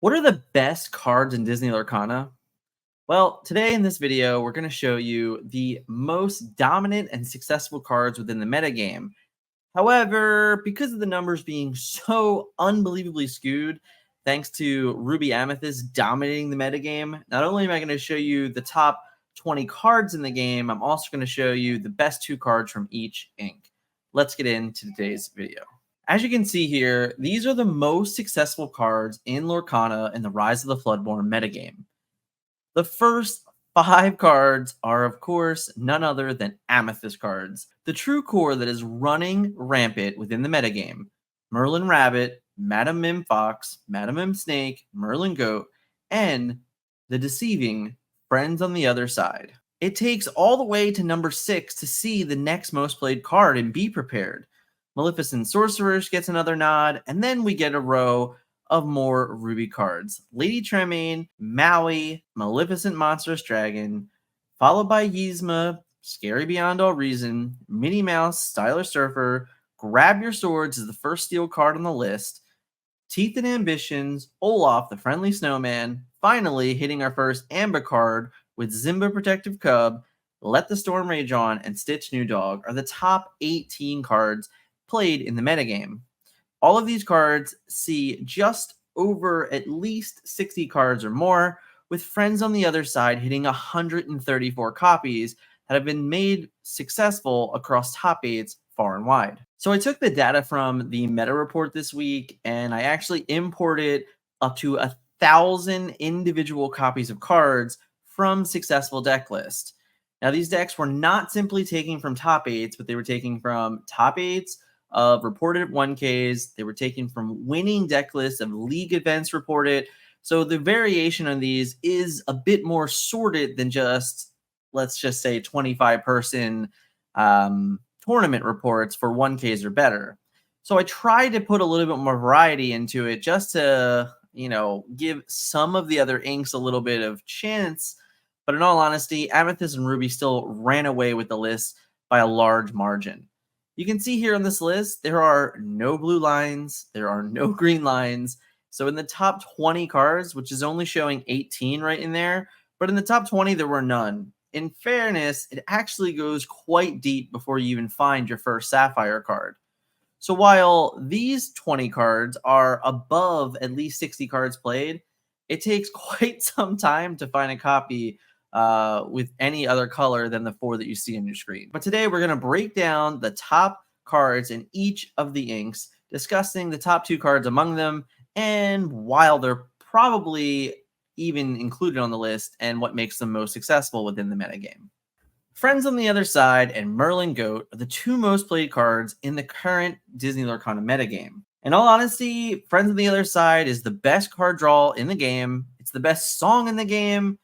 What are the best cards in Disney Lorcana? Well, today in this video, we're going to show you the most dominant and successful cards within the metagame. However, because of the numbers being so unbelievably skewed, thanks to Ruby Amethyst dominating the metagame, not only am I going to show you the top 20 cards in the game, I'm also going to show you the best two cards from each ink. Let's get into today's video. As you can see here, these are the most successful cards in Lorcana in the Rise of the Floodborn metagame. The first 5 cards are, of course, none other than Amethyst cards, the true core that is running rampant within the metagame. Merlin Rabbit, Madam Mim Fox, Madam Mim Snake, Merlin Goat, and the deceiving Friends on the Other Side. It takes all the way to number 6 to see the next most played card and be prepared. Maleficent Sorceress gets another nod, and then we get a row of more Ruby cards. Lady Tremaine, Maui, Maleficent Monstrous Dragon, followed by Yzma, Scary Beyond All Reason, Minnie Mouse, Styler Surfer, Grab Your Swords is the first steel card on the list, Teeth and Ambitions, Olaf the Friendly Snowman, finally hitting our first Amber card with Zimba Protective Cub, Let the Storm Rage On, and Stitch New Dog are the top 18 cards played in the metagame. All of these cards see just over at least 60 cards or more, with Friends on the Other Side hitting 134 copies that have been made successful across top 8s far and wide. So I took the data from the meta report this week and I actually imported up to 1,000 individual copies of cards from successful deck lists. Now these decks were not simply taken from top 8s, but they were taken from top 8s of reported 1Ks. They were taken from winning deck lists of league events reported. So the variation on these is a bit more sorted than just, let's just say, 25-person tournament reports for 1Ks or better. So I tried to put a little bit more variety into it just to, give some of the other inks a little bit of chance. But in all honesty, Amethyst and Ruby still ran away with the list by a large margin. You can see here on this list, there are no blue lines, there are no green lines. So in the top 20 cards, which is only showing 18 right in there, but in the top 20, there were none. In fairness, it actually goes quite deep before you even find your first Sapphire card. So while these 20 cards are above at least 60 cards played, it takes quite some time to find a copy with any other color than the 4 that you see on your screen. But today we're going to break down the top cards in each of the inks, discussing the top 2 cards among them, and while they're probably even included on the list, and what makes them most successful within the metagame. Friends on the Other Side and Merlin Goat are the 2 most played cards in the current Disney Lorcana metagame. In all honesty, Friends on the Other Side is the best card draw in the game. It's the best song in the game.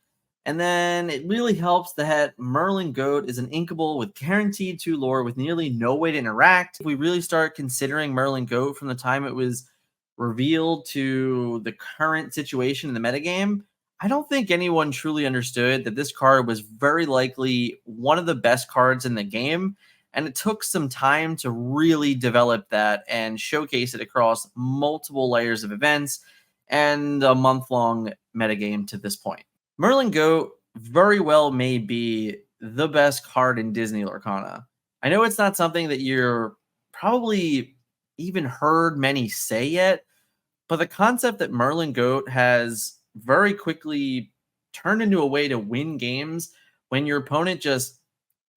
And then it really helps that Merlin Goat is an inkable with guaranteed 2 lore with nearly no way to interact. If we really start considering Merlin Goat from the time it was revealed to the current situation in the metagame, I don't think anyone truly understood that this card was very likely one of the best cards in the game, and it took some time to really develop that and showcase it across multiple layers of events and a month-long metagame to this point. Merlin Goat very well may be the best card in Disney Lorcana. I know it's not something that you're probably even heard many say yet, but the concept that Merlin Goat has very quickly turned into a way to win games when your opponent just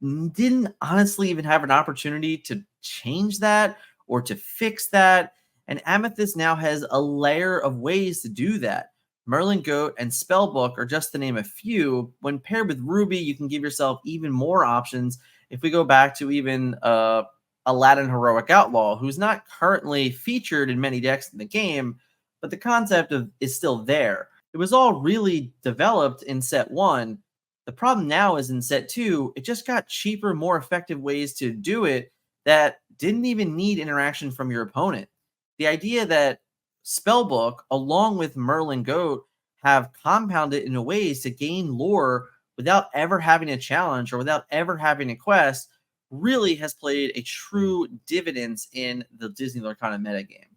didn't honestly even have an opportunity to change that or to fix that. And Amethyst now has a layer of ways to do that. Merlin Goat and Spellbook are just to name a few. When paired with Ruby, you can give yourself even more options. If we go back to even Aladdin Heroic Outlaw, who's not currently featured in many decks in the game, but the concept is still there. It was all really developed in set 1. The problem now is in set 2, it just got cheaper, more effective ways to do it that didn't even need interaction from your opponent. The idea that Spellbook, along with Merlin Goat, have compounded in ways to gain lore without ever having a challenge or without ever having a quest really has played a true dividends in the Disney Lorcana metagame.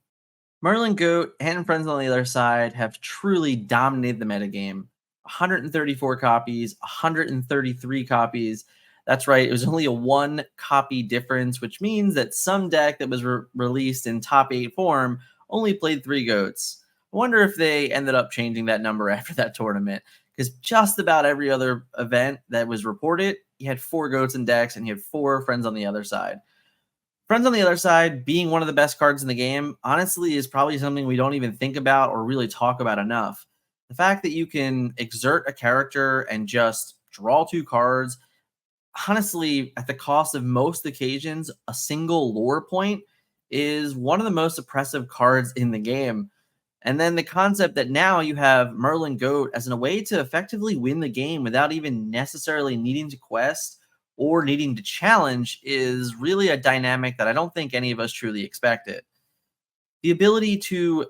Merlin Goat and Friends on the Other Side have truly dominated the metagame. 134 copies, 133 copies. That's right, it was only a one copy difference, which means that some deck that was released in top 8 form only played 3 goats. I wonder if they ended up changing that number after that tournament, because just about every other event that was reported, you had 4 goats in decks and you had 4 Friends on the Other Side. Friends on the Other Side being one of the best cards in the game, honestly, is probably something we don't even think about or really talk about enough. The fact that you can exert a character and just draw 2 cards, honestly, at the cost of most occasions, a single lore point, is one of the most oppressive cards in the game. And then the concept that now you have Merlin Goat as a way to effectively win the game without even necessarily needing to quest or needing to challenge is really a dynamic that I don't think any of us truly expected. The ability to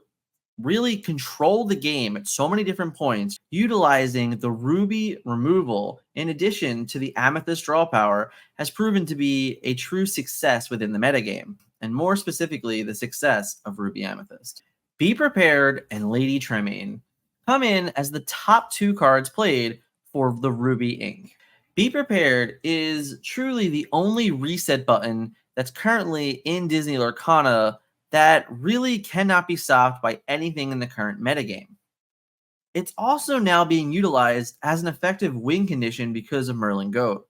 really control the game at so many different points, utilizing the ruby removal in addition to the amethyst draw power, has proven to be a true success within the metagame, and more specifically, the success of Ruby Amethyst. Be Prepared and Lady Tremaine come in as the top 2 cards played for the Ruby Inc. Be Prepared is truly the only reset button that's currently in Disney Lorcana that really cannot be stopped by anything in the current metagame. It's also now being utilized as an effective win condition because of Merlin Goat.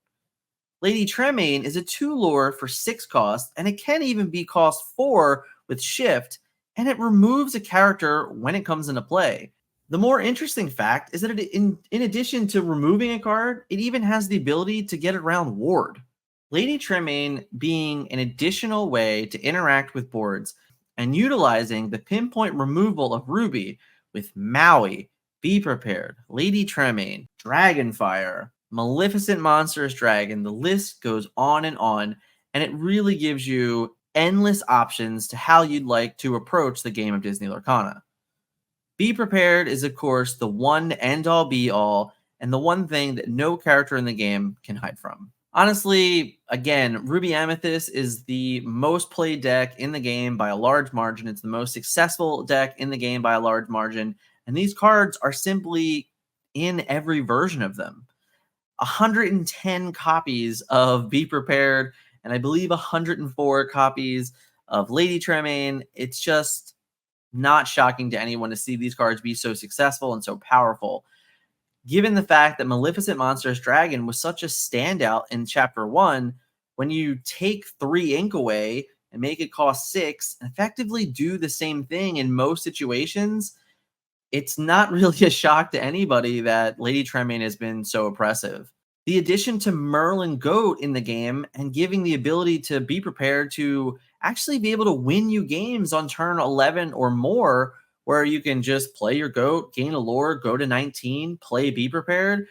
Lady Tremaine is a 2 lure for 6 cost, and it can even be cost 4 with Shift, and it removes a character when it comes into play. The more interesting fact is that in addition to removing a card, it even has the ability to get around Ward. Lady Tremaine being an additional way to interact with boards and utilizing the pinpoint removal of Ruby with Maui, Be Prepared, Lady Tremaine, Dragonfire, Maleficent Monstrous Dragon. The list goes on, and it really gives you endless options to how you'd like to approach the game of Disney Lorcana. Be Prepared is, of course, the one end all be all, and the one thing that no character in the game can hide from. Honestly, again, Ruby Amethyst is the most played deck in the game by a large margin. It's the most successful deck in the game by a large margin. And these cards are simply in every version of them. 110 copies of Be Prepared, and I believe 104 copies of Lady Tremaine. It's just not shocking to anyone to see these cards be so successful and so powerful. Given the fact that Maleficent Monstrous Dragon was such a standout in Chapter 1, when you take 3 ink away and make it cost 6, and effectively do the same thing in most situations, it's not really a shock to anybody that Lady Tremaine has been so oppressive. The addition to Merlin Goat in the game and giving the ability to be prepared to actually be able to win you games on turn 11 or more, where you can just play your goat, gain a lore, go to 19, play Be Prepared,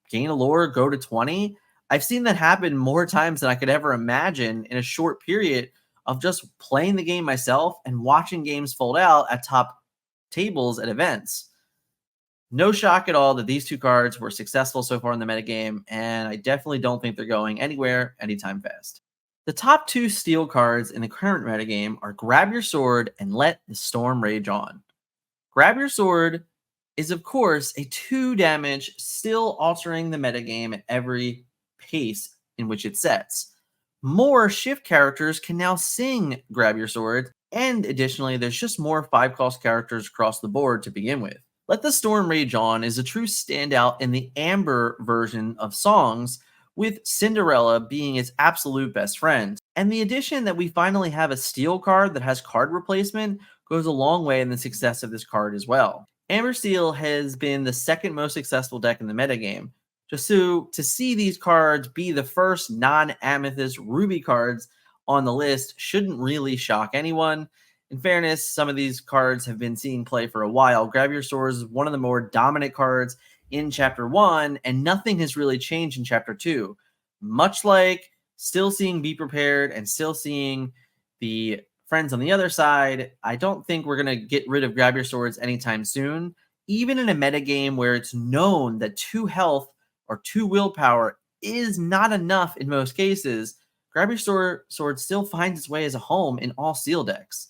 gain a lore, go to 20. I've seen that happen more times than I could ever imagine in a short period of just playing the game myself and watching games fold out at top tables at events. No shock at all that these 2 cards were successful so far in the metagame, and I definitely don't think they're going anywhere anytime fast. The top 2 steel cards in the current metagame are Grab Your Sword and Let the Storm Rage On. Grab Your Sword is, of course, a 2 damage, still altering the metagame at every pace in which it sets. More shift characters can now sing Grab Your Sword, and additionally, there's just more 5-cost characters across the board to begin with. Let the Storm Rage On is a true standout in the Amber version of songs, with Cinderella being its absolute best friend. And the addition that we finally have a steel card that has card replacement goes a long way in the success of this card as well. Amber Steel has been the second most successful deck in the metagame. Just so to see these cards be the first non-Amethyst Ruby cards on the list shouldn't really shock anyone. In fairness, some of these cards have been seeing play for a while. Grab Your Sword is one of the more dominant cards in Chapter 1, and nothing has really changed in Chapter 2. Much like still seeing Be Prepared and still seeing the Friends on the Other Side, I don't think we're going to get rid of Grab Your Swords anytime soon. Even in a metagame where it's known that 2 health or 2 willpower is not enough in most cases, Grab Your Sword still finds its way as a home in all steel decks.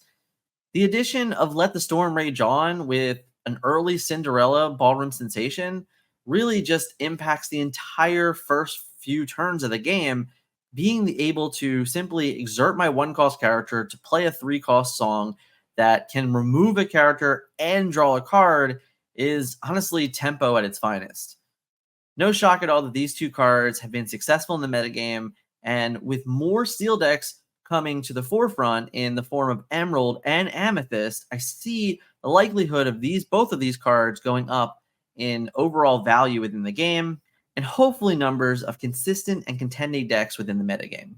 The addition of Let the Storm Rage On with an early Cinderella ballroom sensation really just impacts the entire first few turns of the game. Being able to simply exert my one cost character to play a three cost song that can remove a character and draw a card is honestly tempo at its finest. No shock at all that these two cards have been successful in the metagame, and with more steel decks coming to the forefront in the form of Emerald and Amethyst, I see the likelihood of both of these cards going up in overall value within the game, and hopefully numbers of consistent and contending decks within the metagame.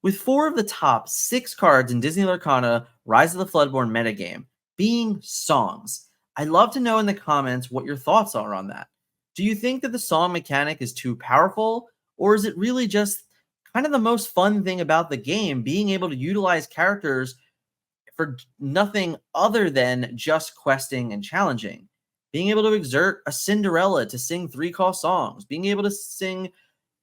With 4 of the top 6 cards in Disney Lorcana Rise of the Floodborn metagame being songs, I'd love to know in the comments what your thoughts are on that. Do you think that the song mechanic is too powerful, or is it really just kind of the most fun thing about the game, being able to utilize characters for nothing other than just questing and challenging? Being able to exert a Cinderella to sing 3 cost songs, being able to sing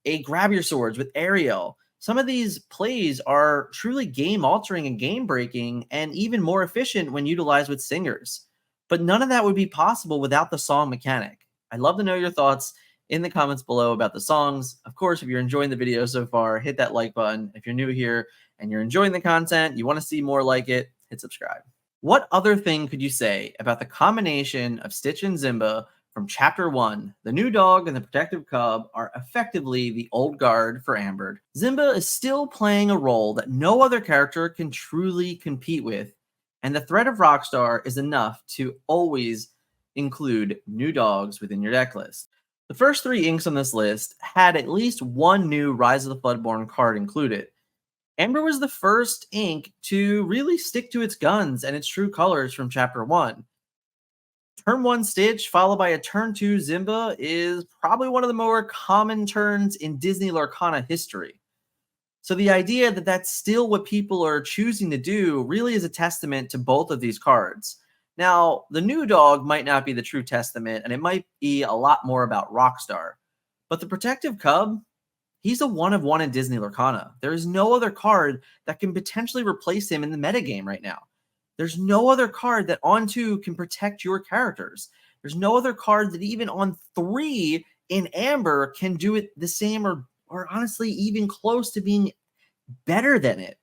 a Grab Your Swords with Ariel. Some of these plays are truly game altering and game breaking, and even more efficient when utilized with singers. But none of that would be possible without the song mechanic. I'd love to know your thoughts in the comments below about the songs. Of course, if you're enjoying the video so far, hit that like button. If you're new here and you're enjoying the content, you want to see more like it, hit subscribe. What other thing could you say about the combination of Stitch and Zimba from Chapter 1? The new dog and the protective cub are effectively the old guard for Amber. Zimba is still playing a role that no other character can truly compete with, and the threat of Rockstar is enough to always include new dogs within your deck list. The first 3 inks on this list had at least one new Rise of the Floodborn card included. Amber was the first ink to really stick to its guns and its true colors from Chapter 1. Turn 1 Stitch followed by a turn 2 Zimba is probably one of the more common turns in Disney Lorcana history. So the idea that that's still what people are choosing to do really is a testament to both of these cards. Now, the new dog might not be the true testament, and it might be a lot more about Rockstar. But the protective cub, he's a one of one in Disney Lorcana. There is no other card that can potentially replace him in the metagame right now. There's no other card that on 2 can protect your characters. There's no other card that even on 3 in Amber can do it the same or honestly even close to being better than it.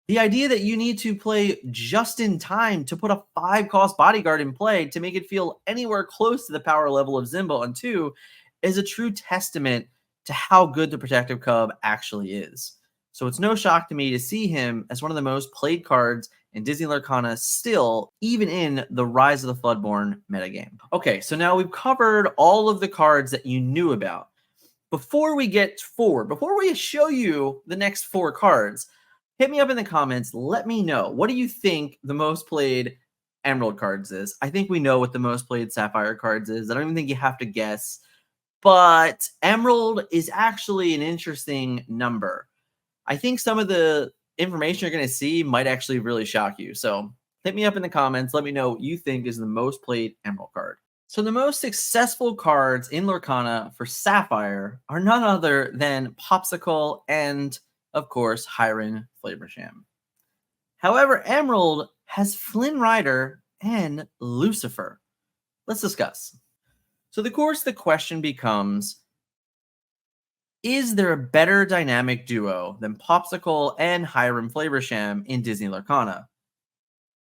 The idea that you need to play just in time to put a 5-cost bodyguard in play to make it feel anywhere close to the power level of Zimba on 2 is a true testament to how good the Protective Cub actually is. So it's no shock to me to see him as one of the most played cards in Disney Lorcana still, even in the Rise of the Floodborn metagame. Okay, so now we've covered all of the cards that you knew about. Before we get forward, before we show you the next 4 cards, hit me up in the comments. Let me know. What do you think the most played Emerald cards is? I think we know what the most played Sapphire cards is. I don't even think you have to guess. But Emerald is actually an interesting number. I think some of the information you're going to see might actually really shock you. So hit me up in the comments. Let me know what you think is the most played Emerald card. So the most successful cards in Lorcana for Sapphire are none other than Popsicle and, of course, Hiron Flavorsham. However, Emerald has Flynn Rider and Lucifer. Let's discuss. So of course the question becomes, is there a better dynamic duo than Popsicle and Hiram Flavorsham in Disney Lorcana?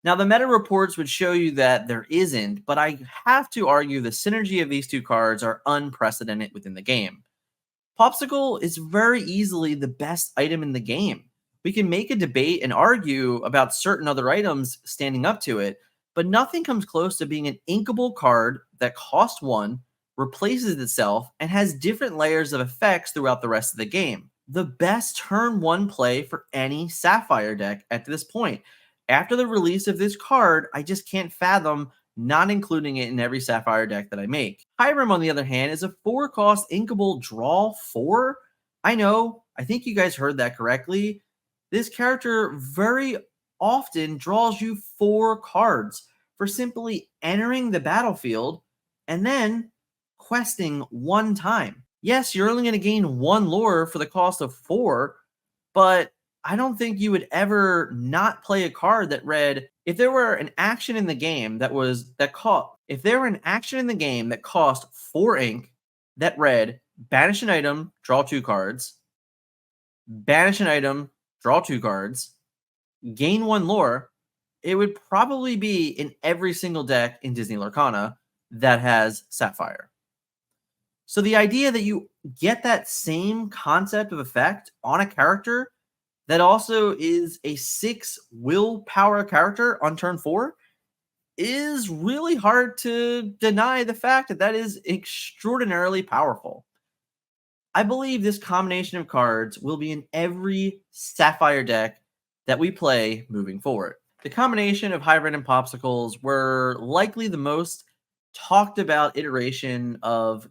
Now, the meta reports would show you that there isn't, but I have to argue the synergy of these 2 cards are unprecedented within the game. Popsicle is very easily the best item in the game. We can make a debate and argue about certain other items standing up to it, but nothing comes close to being an inkable card that costs 1, replaces itself, and has different layers of effects throughout the rest of the game. The best turn 1 play for any Sapphire deck at this point. After the release of this card, I just can't fathom not including it in every Sapphire deck that I make. Hiram, on the other hand, is a 4-cost inkable draw 4. I know, I think you guys heard that correctly. This character very often draws you 4 cards for simply entering the battlefield and then questing 1 time. Yes, you're only going to gain 1 lore for the cost of 4, but I don't think you would ever not play a card that read, if there were an action in the game if there were an action in the game that cost 4 ink that read banish an item, draw 2 cards, banish an item, draw 2 cards, gain 1 lore, it would probably be in every single deck in Disney Lorcana that has Sapphire. So the idea that you get that same concept of effect on a character that also is a 6 willpower character on turn 4 is really hard to deny the fact that that is extraordinarily powerful. I believe this combination of cards will be in every Sapphire deck that we play moving forward. The combination of Hybrid and Popsicles were likely the most talked about iteration of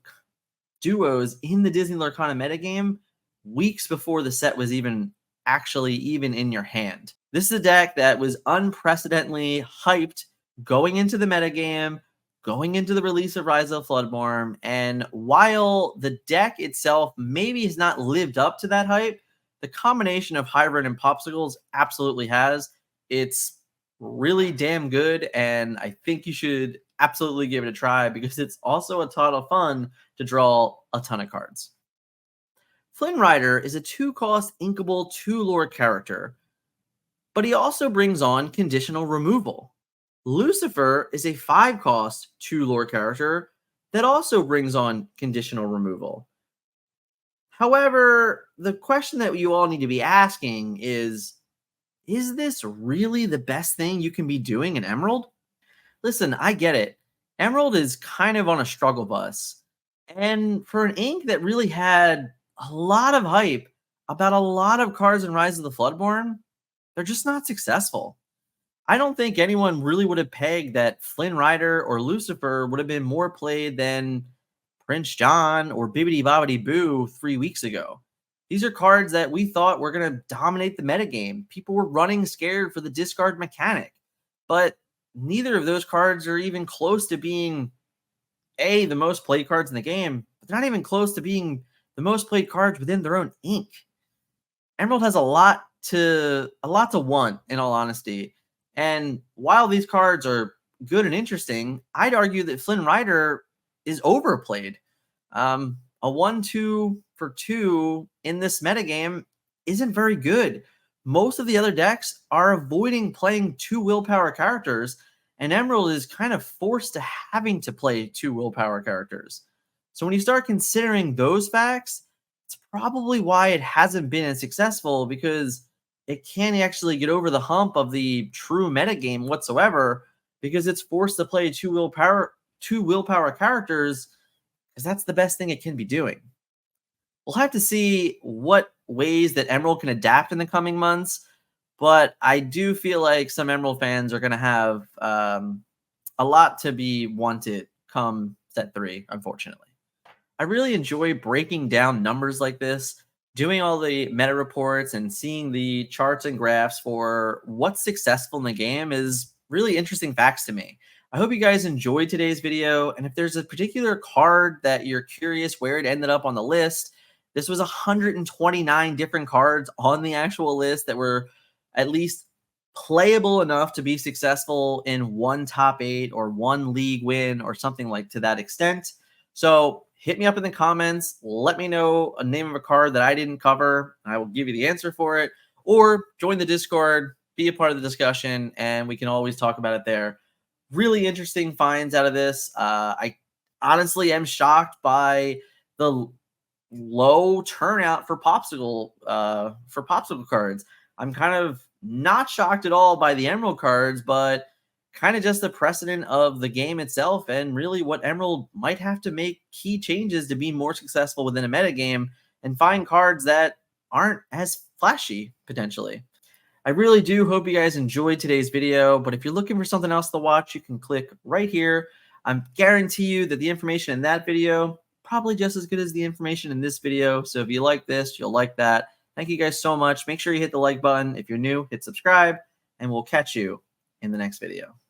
duos in the Disney Lorcana metagame weeks before the set was even in your hand. This is a deck that was unprecedentedly hyped going into the metagame, going into the release of Rise of Floodborn, and while the deck itself maybe has not lived up to that hype, the combination of Hybrid and Popsicles absolutely has. It's really damn good, and I think you should absolutely give it a try because it's also a ton of fun to draw a ton of cards. Flynn Rider is a 2-cost inkable 2-lore character, but he also brings on conditional removal. Lucifer is a 5-cost 2-lore character that also brings on conditional removal. However, the question that you all need to be asking is this really the best thing you can be doing in Emerald? Listen, I get it. Emerald is kind of on a struggle bus. And for an ink that really had a lot of hype about a lot of cards in Rise of the Floodborn, they're just not successful. I don't think anyone really would have pegged that Flynn Rider or Lucifer would have been more played than Prince John or Bibbidi Bobbidi Boo 3 weeks ago. These are cards that we thought were going to dominate the metagame. People were running scared for the discard mechanic. But neither of those cards are even close to being, the most played cards in the game, but they're not even close to being the most played cards within their own ink. Emerald has a lot to want, in all honesty. And while these cards are good and interesting, I'd argue that Flynn Rider is overplayed. A 1-2 for 2 in this metagame isn't very good. Most of the other decks are avoiding playing 2 willpower characters, and Emerald is kind of forced to having to play 2 willpower characters. So when you start considering those facts, it's probably why it hasn't been as successful, because it can't actually get over the hump of the true metagame whatsoever, because it's forced to play 2 willpower characters, because that's the best thing it can be doing. We'll have to see what ways that Emerald can adapt in the coming months, but I do feel like some Emerald fans are going to have a lot to be wanted come set 3, unfortunately. I really enjoy breaking down numbers like this, doing all the meta reports and seeing the charts and graphs for what's successful in the game is really interesting facts to me. I hope you guys enjoyed today's video, and if there's a particular card that you're curious where it ended up on the list, this was 129 different cards on the actual list that were at least playable enough to be successful in one top 8 or one league win or something like to that extent. So hit me up in the comments. Let me know a name of a card that I didn't cover. I will give you the answer for it. Or join the Discord, be a part of the discussion, and we can always talk about it there. Really interesting finds out of this. I honestly am shocked by the low turnout for popsicle cards. I'm kind of not shocked at all by the Emerald cards, but kind of just the precedent of the game itself and really what Emerald might have to make key changes to be more successful within a metagame and find cards that aren't as flashy, potentially. I really do hope you guys enjoyed today's video, but if you're looking for something else to watch, you can click right here. I guarantee you that the information in that video probably just as good as the information in this video. So if you like this, you'll like that. Thank you guys so much. Make sure you hit the like button. If you're new, hit subscribe, and we'll catch you in the next video.